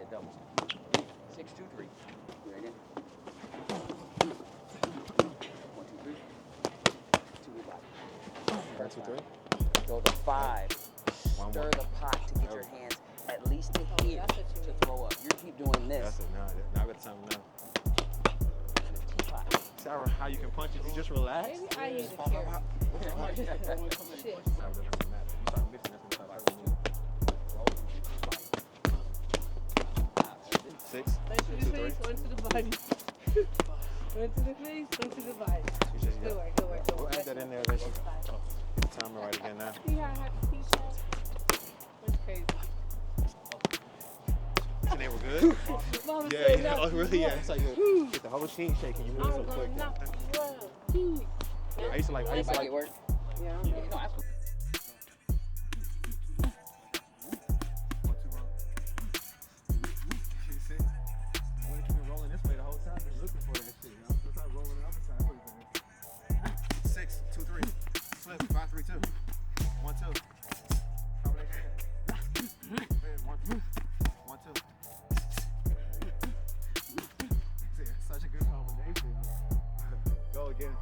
doubles. 6, 2, 3. Right in. 1, 2, 3. 2 we body. 1, 2, 3. Go to 5. Stir the pot to get your hands at least to here to throw up. You keep doing this. That's it. Now I got time now. Teapot. Sarah, how you can punch it? You just relax. Maybe I need a chair. Shit. Six. One to the face, one to the body. One to the face, one to the body. Good work, good work, good We'll work. add that in there. Get the timer right again now. See how I have to teach that? That's crazy. And they were good? Mama Yeah, said yeah. knock Oh, really? you Yeah. up. It's like get the whole machine shaking. You move I'm so quick. gonna knock you up. I used to like. Work. Yeah. No, absolutely. Rolling this way the whole time, just looking for that shit. I'm start rolling the other side. 6, 2, 3. Flip. 5, 3, 2. 1, 2. Combination. 1, 2. 1, 2. See, such a good combination. Go again.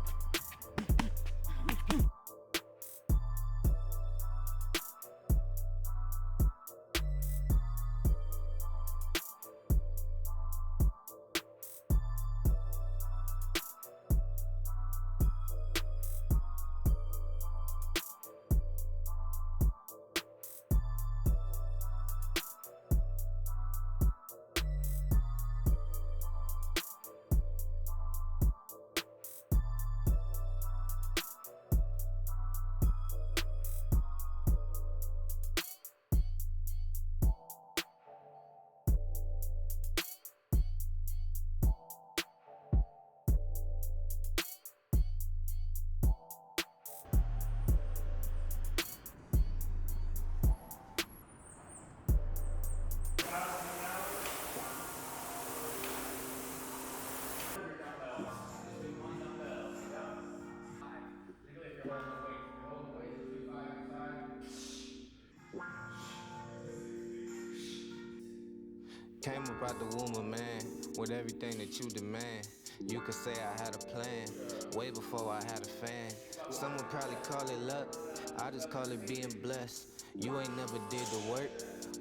Came up out the womb of man with everything that you demand. You could say I had a plan way before I had a fan. Some would probably call it luck, I just call it being blessed. You ain't never did the work,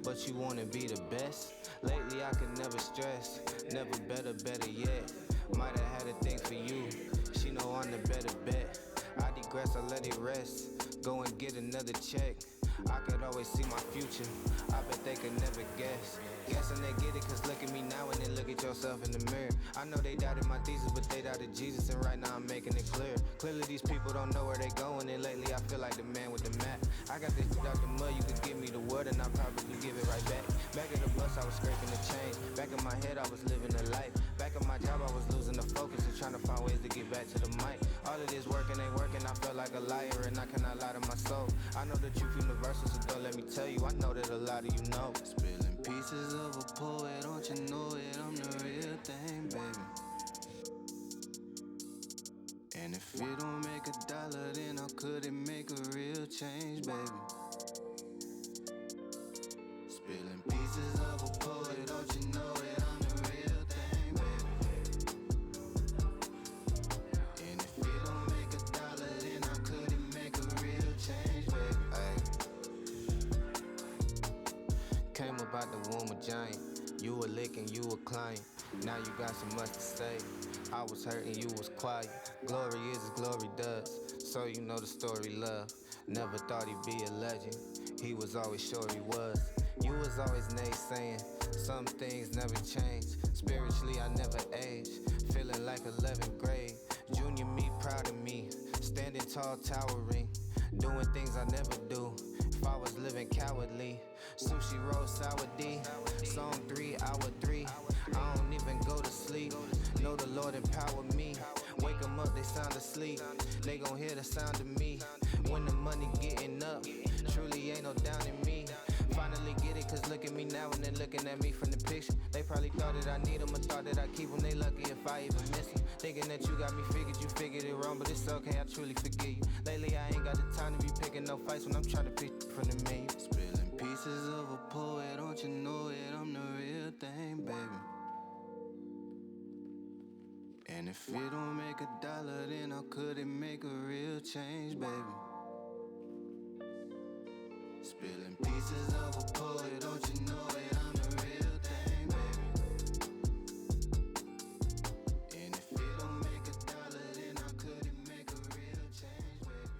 but you wanna be the best. Lately I could never stress, never better yet. Might have had a thing for you, she know I'm the better bet. I digress, I let it rest, go and get another check. I could always see my future, I bet they could never guess. Guessing they get it, cause look at me now and then look at yourself in the mirror. I know they doubted my thesis, but they doubted Jesus, and right now I'm making it clear. Clearly these people don't know where they going, and lately I feel like the man with the map. I got this shit out the mud, you could give me the word and I'll probably give it right back. Back at the bus I was scraping the change, back in my head I was living a life. Back at my job I was losing the focus and trying to find ways to get back to the mic. All of this working ain't working, I feel like a liar and I cannot lie to my soul. I know the truth universal, so don't let me tell you, I know that a lot of you know. Spilling pieces of a poet, don't you know it, I'm the real thing, baby. And if it don't make $1, then how could it make a real change, baby? Spilling pieces of a poet, don't you know it, I'm the real thing, baby. And if it don't make $1, then how could it make a real change, baby? Ay. Came up out the womb a giant, you were licking, you were client. Now you got so much to say, I was hurting, you was quiet. Glory is as glory does, so you know the story love. Never thought he'd be a legend, he was always sure he was. You was always naysaying, some things never change. Spiritually I never age, feeling like 11th grade. Junior me, proud of me, standing tall, towering. Doing things I never do, if I was living cowardly. Sushi roll, sour D, song 3, hour 3. I don't even go to sleep, know the Lord empower me. Wake them up, they sound asleep, they gon' hear the sound of me. When the money getting up, truly ain't no down in me. Finally get it, cause look at me now and then looking at me from the picture. They probably thought that I need them or thought that I keep them. They lucky if I even miss them. Thinking that you got me figured, you figured it wrong, but it's okay, I truly forgive you. Lately I ain't got the time to be picking no fights when I'm trying to pick from the menu. Spilling pieces of a poet, don't you know it? I'm the real thing, baby. And if it don't make $1, then how could it make a real change, baby? Spilling pieces of a poet, don't you know it? I'm the real thing, baby. And if it don't make $1, then how could it make a real change, baby?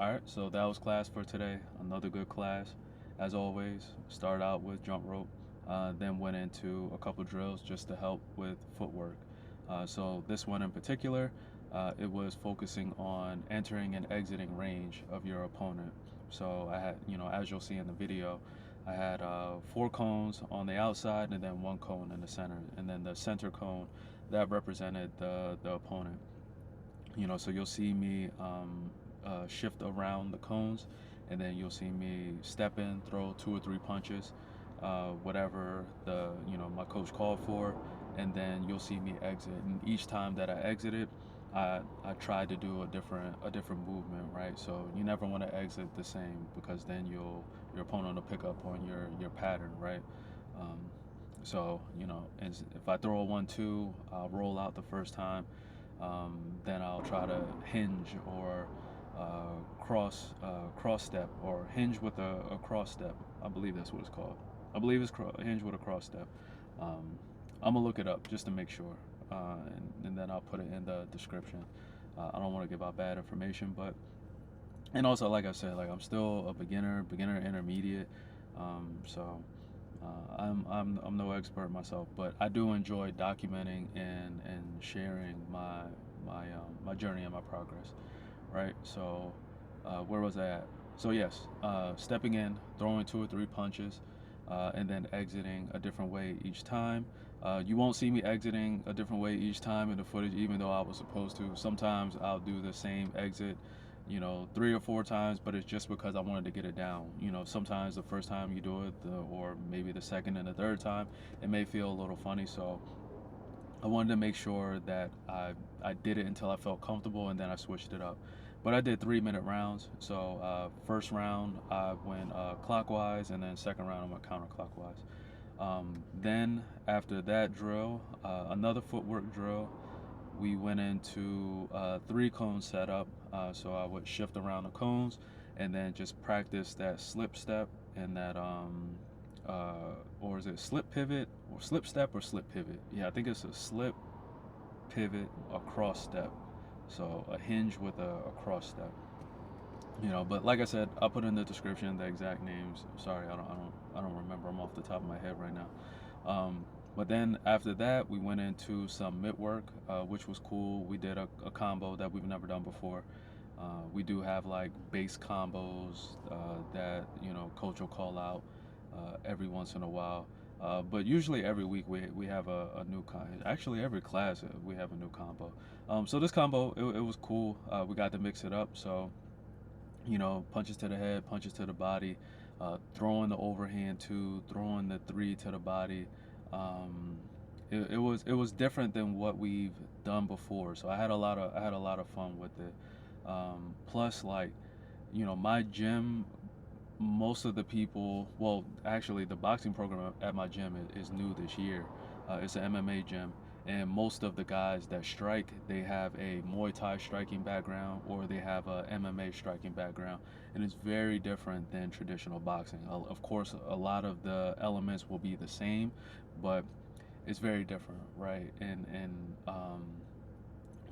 All right, so that was class for today. Another good class. As always, started out with jump rope, then went into a couple drills just to help with footwork. So this one in particular, it was focusing on entering and exiting range of your opponent. So I had, as you'll see in the video, I had 4 cones on the outside and then 1 cone in the center. And then the center cone, that represented the opponent. So you'll see me shift around the cones, and then you'll see me step in, throw 2 or 3 punches, whatever my coach called for, and then you'll see me exit. And each time that I exited, I tried to do a different movement, right? So you never want to exit the same, because then your opponent will pick up on your pattern, right? So if I throw a 1-2, I'll roll out the first time. Then I'll try to hinge or cross step, or hinge with a cross step. I believe that's what it's called. I believe it's hinge with a cross step. I'm gonna look it up just to make sure, and then I'll put it in the description. I don't want to give out bad information, and also, like I said, like, I'm still a beginner intermediate, so I'm no expert myself, but I do enjoy documenting and sharing my journey and my progress, right? So where was I at? So yes, stepping in, throwing 2 or 3 punches, and then exiting a different way each time. You won't see me exiting a different way each time in the footage, even though I was supposed to. Sometimes I'll do the same exit 3 or 4 times, but it's just because I wanted to get it down. Sometimes the first time you do it, or maybe the second and the third time, it may feel a little funny. So I wanted to make sure that I did it until I felt comfortable, and then I switched it up. But I did 3-minute rounds. So first round I went clockwise, and then second round I went counterclockwise. Then after that drill, another footwork drill, we went into 3 cone setup. So I would shift around the cones and then just practice that slip step and that or is it slip pivot or slip step or slip pivot? Yeah, I think it's a slip pivot, a cross step. So a hinge with a cross step. But like I said, I'll put in the description the exact names. Sorry, I don't remember them off the top of my head right now. But then after that, we went into some mitt work, which was cool. We did a combo that we've never done before. We do have like base combos that coach will call out every once in a while. But usually every week we have a new kind. Actually, every class we have a new combo. So this combo, it was cool. We got to mix it up. So punches to the head, punches to the body, throwing the overhand 2, throwing the 3 to the body. It was different than what we've done before. So I had a lot of fun with it. Plus, like, my gym, most of the people, well, actually the boxing program at my gym is new this year. It's an MMA gym, and most of the guys that strike, they have a Muay Thai striking background, or they have a MMA striking background, and it's very different than traditional boxing. Of course, a lot of the elements will be the same, but it's very different, right? And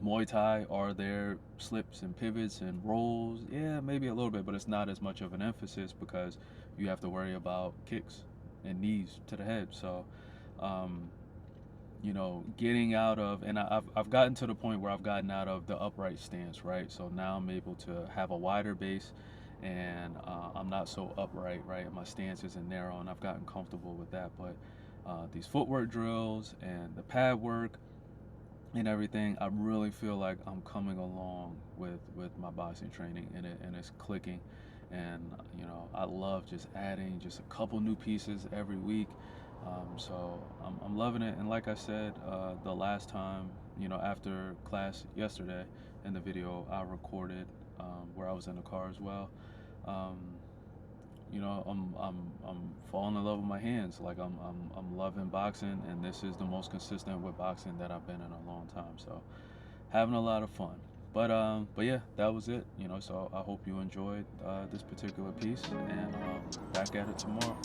Muay Thai, are there slips and pivots and rolls? Yeah, maybe a little bit, but it's not as much of an emphasis because you have to worry about kicks and knees to the head. So, getting out of, and I've gotten to the point where I've gotten out of the upright stance, right? So now I'm able to have a wider base, and I'm not so upright, right? And my stance isn't narrow, and I've gotten comfortable with that. But these footwork drills and the pad work and everything, I really feel like I'm coming along with my boxing training, and it's clicking. And I love just adding just a couple new pieces every week. So I'm loving it. And like I said, the last time, after class yesterday in the video I recorded, where I was in the car as well, I'm falling in love with my hands. Like I'm loving boxing, and this is the most consistent with boxing that I've been in a long time. So having a lot of fun. But yeah, that was it. So I hope you enjoyed this particular piece, and back at it tomorrow.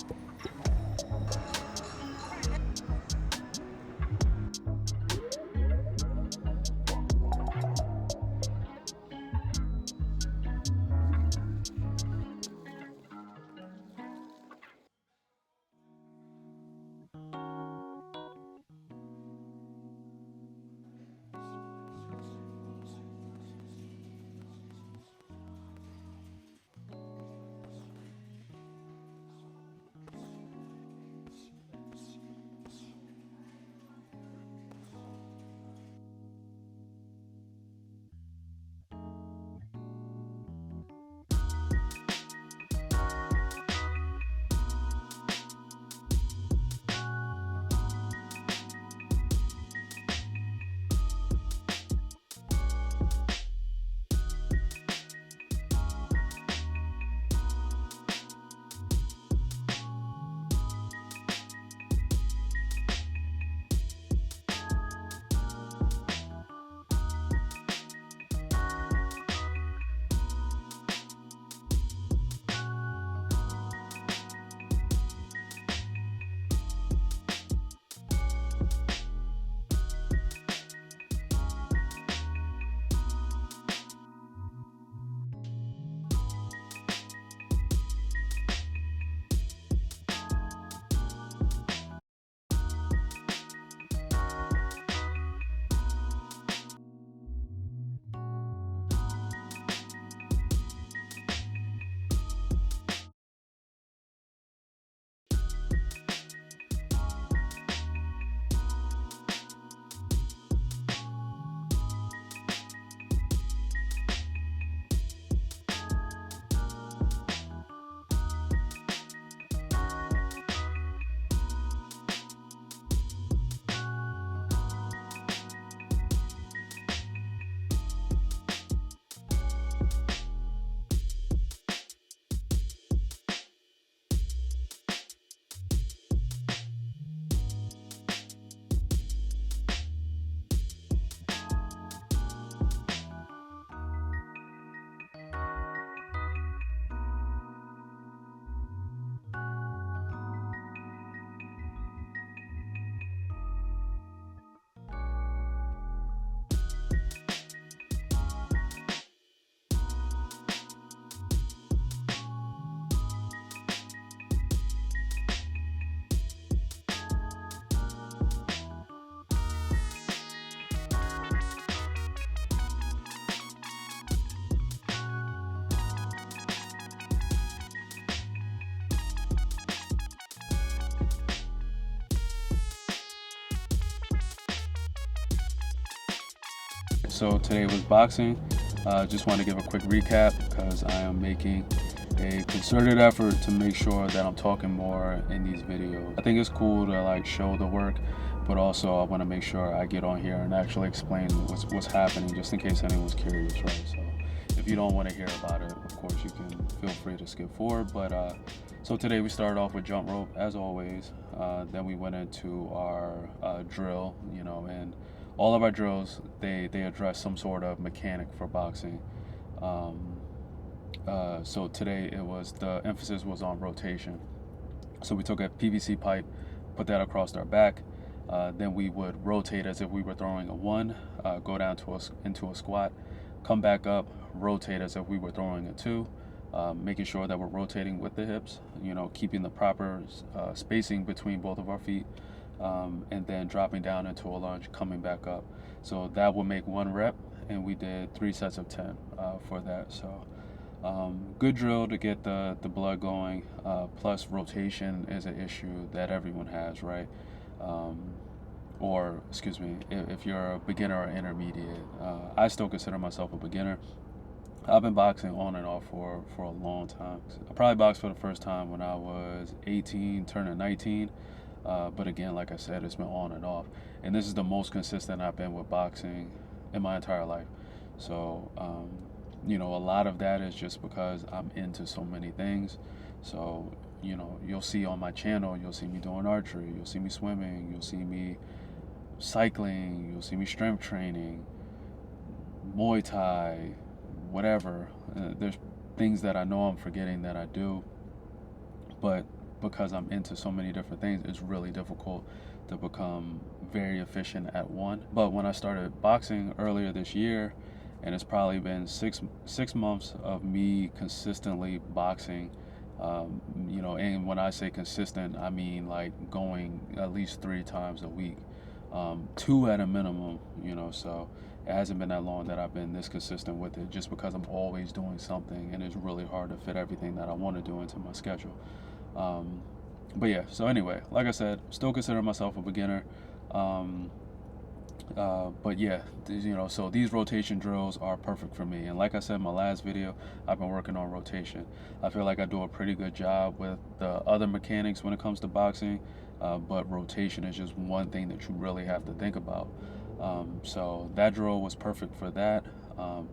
So today was boxing. Just want to give a quick recap because I am making a concerted effort to make sure that I'm talking more in these videos. I think it's cool to like show the work, but also I want to make sure I get on here and actually explain what's happening, just in case anyone's curious, right? So if you don't want to hear about it, of course you can feel free to skip forward. But so today we started off with jump rope as always. Then we went into our drill, you know, and all of our drills they address some sort of mechanic for boxing. So today the emphasis was on rotation. So we took a PVC pipe, put that across our back. Then we would rotate as if we were throwing a 1, go down into a squat, come back up, rotate as if we were throwing a 2, making sure that we're rotating with the hips, you know, keeping the proper spacing between both of our feet, and then dropping down into a lunge, coming back up. So that would make 1 rep, and we did 3 sets of 10 for that. So good drill to get the blood going, plus rotation is an issue that everyone has, right? Or excuse me, if you're a beginner or intermediate. I still consider myself a beginner. I've been boxing on and off for a long time. I probably boxed for the first time when I was 18, turning 19. But again, like I said, it's been on and off. And this is the most consistent I've been with boxing in my entire life. So, you know, a lot of that is just because I'm into so many things. So, you know, you'll see on my channel, you'll see me doing archery, you'll see me swimming, you'll see me cycling, you'll see me strength training, Muay Thai, whatever. There's things that I know I'm forgetting that I do, but because I'm into so many different things, it's really difficult to become very efficient at one. But when I started boxing earlier this year, and it's probably been six months of me consistently boxing, you know, and when I say consistent, I mean like going at least 3 times a week, 2 at a minimum, you know. So it hasn't been that long that I've been this consistent with it, just because I'm always doing something, and it's really hard to fit everything that I want to do into my schedule. But yeah, so anyway, like I said, still consider myself a beginner. But yeah, you know, so these rotation drills are perfect for me. And like I said in my last video, I've been working on rotation. I feel like I do a pretty good job with the other mechanics when it comes to boxing, but rotation is just one thing that you really have to think about. So that drill was perfect for that.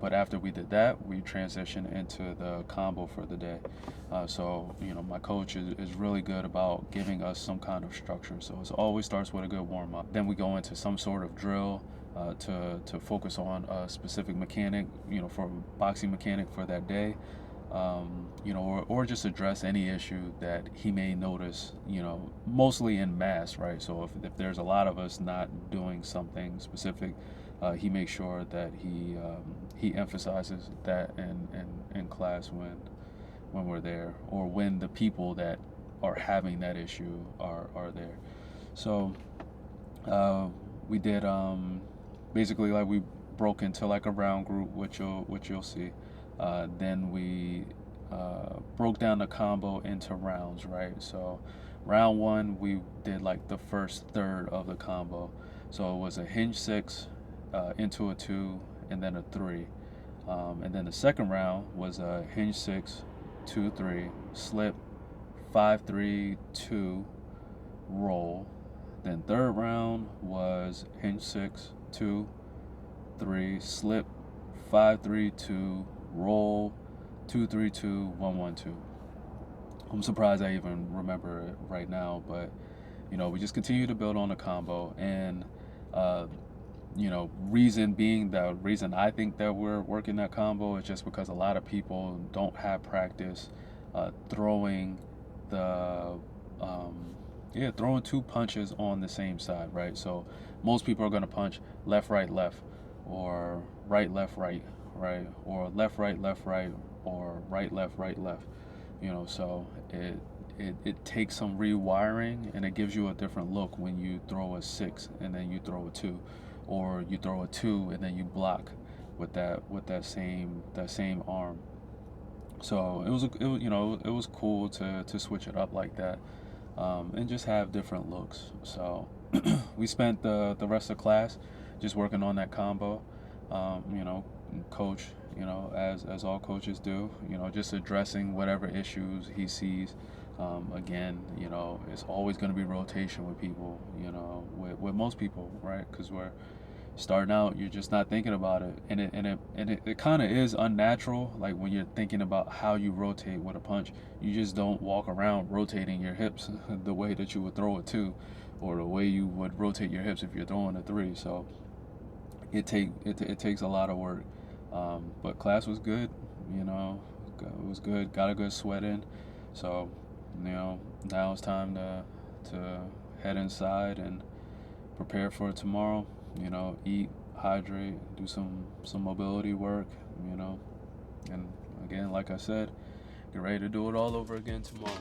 But after we did that, we transitioned into the combo for the day. So, you know, my coach is really good about giving us some kind of structure. So it always starts with a good warm-up. Then we go into some sort of drill to focus on a specific mechanic, you know, for boxing mechanic for that day. You know, or just address any issue that he may notice, you know, mostly in mass, right? So if there's a lot of us not doing something specific, he makes sure that he emphasizes that in class when we're there, or when the people that are having that issue are there. So we did basically, like, we broke into like a round group, which you'll see. Then we broke down the combo into rounds, right? So round 1, we did like the first third of the combo. So it was a hinge 6 into a 2 and then a 3. And then the second round was a hinge 6, 2, 3, slip, 5, 3, 2, roll. Then third round was hinge 6, 2, 3, slip, 5, 3, 2, roll, 2, 3, 2, 1, 1, 2. I'm surprised I even remember it right now, but you know, we just continue to build on the combo. And you know, reason I think that we're working that combo is just because a lot of people don't have practice throwing throwing 2 punches on the same side, right? So most people are going to punch left, right, left, or right, left, right, right, or left, right, or right, left, left. You know, so it takes some rewiring, and it gives you a different look when you throw a 6 and then you throw a 2, or you throw a 2 and then you block with that same arm. So it was cool to switch it up like that, and just have different looks. So we spent the rest of class just working on that combo. you know, coach, you know, as all coaches do, you know, just addressing whatever issues he sees. Again, you know, it's always going to be rotation with people, you know, with most people, right? Because we're starting out, you're just not thinking about it, and it kind of is unnatural. Like when you're thinking about how you rotate with a punch, you just don't walk around rotating your hips the way that you would throw a 2, or the way you would rotate your hips if you're throwing a 3. So it takes a lot of work. But class was good, you know, it was good. Got a good sweat in, so you know, now it's time to head inside and prepare for tomorrow. You know, eat, hydrate, do some mobility work, you know, and again, like I said, get ready to do it all over again tomorrow.